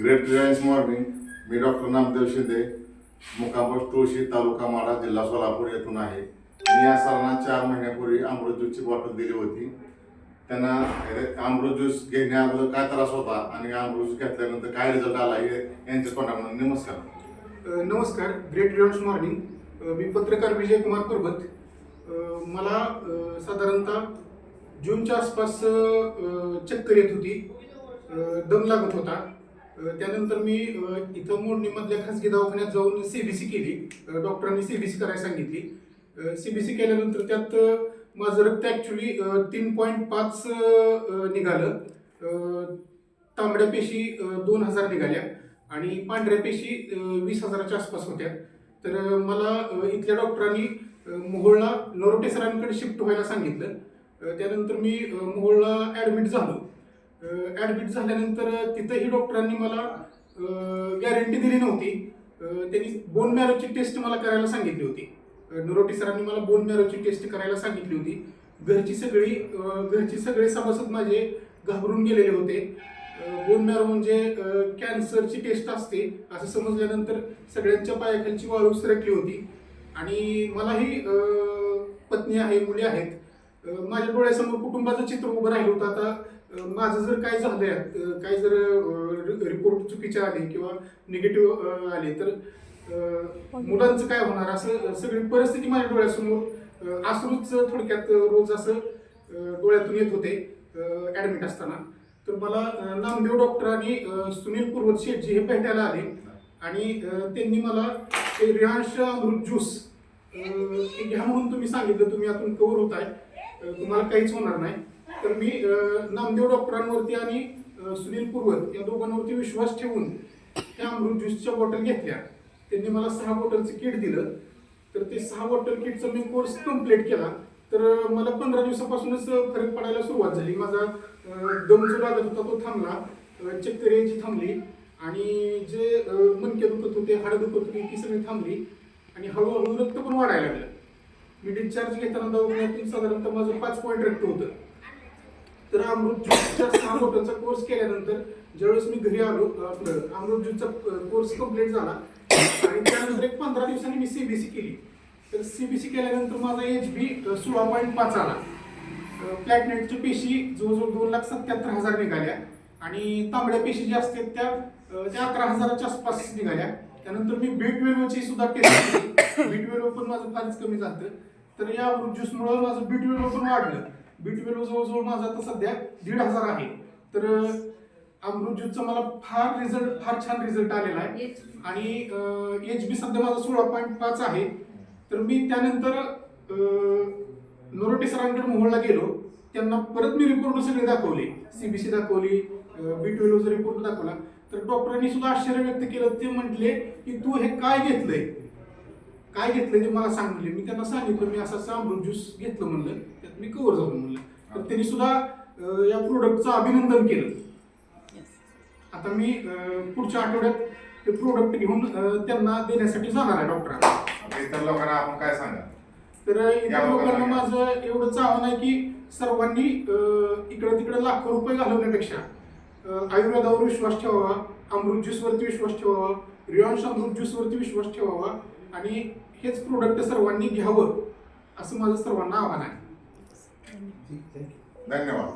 Great Reliance morning. मी doctor Namdev Shinde, मुक्काम post तुळशी, तालुका माढा, जिल्हा सोलापूर येथून आहे. मी या सरांना 4 महिन्यापूर्वी अमृत ज्यूसची बॉटल दिली होती. त्यांना अमृत ज्यूस घेण्याअगोदर काय त्रास होता आणि अमृत ज्यूस घेतल्यानंतर काय रिझल्ट आला हे यांच्या तोंडाकडून. नमस्कार. नमस्कार. Great Reliance morning. मी पत्रकार विजय कुमार परबत. मला साधारणतः जूनच्या आसपास चक्कर येत होती, दम लागत होता. त्यानंतर मी इथं मोडणीमधल्या खासगी दवाखान्यात जाऊन CBC केली. डॉक्टरांनी CBC करायला सांगितली. CBC केल्यानंतर त्यात माझं रक्त ॲक्च्युली 3.5 निघालं. तांबड्या पेशी 2000 निघाल्या आणि पांढऱ्या पेशी 20,000च्या आसपास होत्या. तर मला इथल्या डॉक्टरांनी मोहोळला नरोटे सरांकडे शिफ्ट व्हायला सांगितलं. त्यानंतर मी मोहोळला ॲडमिट झालो. ॲडमिट झाल्यानंतर तिथंही डॉक्टरांनी मला गॅरंटी दिली नव्हती. त्यांनी बोन मॅरोची टेस्ट मला करायला सांगितली होती. नरोटे सरांनी मला बोन मॅरोची टेस्ट करायला सांगितली होती. घरचे सगळे सभासद माझे घाबरून गेलेले होते. बोन मॅरो म्हणजे कॅन्सरची टेस्ट असते असं समजल्यानंतर सगळ्यांच्या पायाखालची वाळू सरकली होती. आणि मलाही पत्नी आहे, मुली आहेत. माझ्या डोळ्यासमोर कुटुंबाचं चित्र उभं राहिलं होतं. आता माझं जर काय झालंय, काय जर रिपोर्ट चुकीचे आले किंवा निगेटिव्ह आले तर मुलांचं काय होणार, असं सगळी परिस्थिती माझ्या डोळ्यासमोर. अश्रूच थोडक्यात रोज असं डोळ्यातून येत होते ॲडमिट असताना. तर मला नामदेव डॉक्टर आणि सुनील पूर्वत शेठजी हे भेटायला आले आणि त्यांनी मला रिलायन्स अमृत ज्यूस घ्या म्हणून तुम्ही सांगितलं. तुम्ही यातून कव्हर होत आहे, तुम्हाला काहीच होणार नाही. तर मी नामदेव डॉक्टरांवरती आणि सुनील पूर्वत या दोघांवरती विश्वास ठेवून त्या अमृत ज्यूसच्या बॉटल घेतल्या. त्यांनी मला 6 बॉटलचं किट दिलं. तर ते 6 बॉटल किटचा मी कोर्स कंप्लीट केला. तर मला 15 दिवसापासूनच फरक पडायला सुरुवात झाली. माझा दम जो लागत होता तो थांबला, चक्कर यायची थांबली आणि जे मणके दुखत होते, हाडं दुखत होती ती सगळी थांबली आणि हळूहळू रक्त पण वाढायला लागलं. मी डिस्चार्ज घेताना दवाखान्यातून साधारणतः माझं 5 पॉईंट रक्त होतं. तर अमृत ज्यूसच्या 6 बॉटलचा कोर्स केल्यानंतर ज्यावेळेस मी घरी आलो, आपलं अमृत ज्यूसचा कोर्स कंप्लीट झाला आणि त्यानंतर एक 15 दिवसांनी मी CBC केली. तर CBC केल्यानंतर माझा HB 16.5 आला. प्लॅटनेटच्या पेशी जवळजवळ 2,77,000 निघाल्या आणि तांबड्या पेशी ज्या असतात त्या 11,000च्या आसपास निघाल्या. त्यानंतर मी B12ची सुद्धा टेस्ट केली. B12 पण माझं फारच कमी झालं. तर या अमृत ज्यूसमुळे माझं B12 पण वाढलं. B12 जवळजवळ माझा आता सध्या 1,500 आहे. तर अमृत ज्यूसचा मला फार छान रिझल्ट आलेला आहे आणि HB सध्या माझा 16.5 आहे. तर मी त्यानंतर नरोटे सरांकडे मोहोळला गेलो. त्यांना परत मी रिपोर्ट सगळे दाखवले, CBC दाखवली, B12चा रिपोर्ट दाखवला. तर डॉक्टरांनी सुद्धा आश्चर्य व्यक्त केलं. ते म्हटले की तू हे काय घेतलंय ते मला सांग म्हणले. मी त्यांना सांगितलं मी असं अमृत ज्यूस घेतलं म्हणलं, त्यात मी कव्हर झालो म्हणलं. तर त्यांनी सुद्धा या प्रोडक्टचं अभिनंदन केलं. आता मी पुढच्या आठवड्यात ते प्रोडक्ट घेऊन त्यांना देण्यासाठी जाणार आहे डॉक्टरांना. इतर लोकांना आपण काय सांगा? तर इतर लोकांना माझं एवढंच आव्हान आहे की सर्वांनी इकडे तिकडे लाखो रुपये घालवण्यापेक्षा आयुर्वेदावर विश्वास ठेवावा, अमृत ज्यूसवरती विश्वास ठेवावा, रिलायन्स अमृत ज्यूसवरती विश्वास ठेवावा आणि हेच प्रोडक्ट सर्वांनी घ्यावं असं माझं सर्वांना आव्हान आहे. धन्यवाद.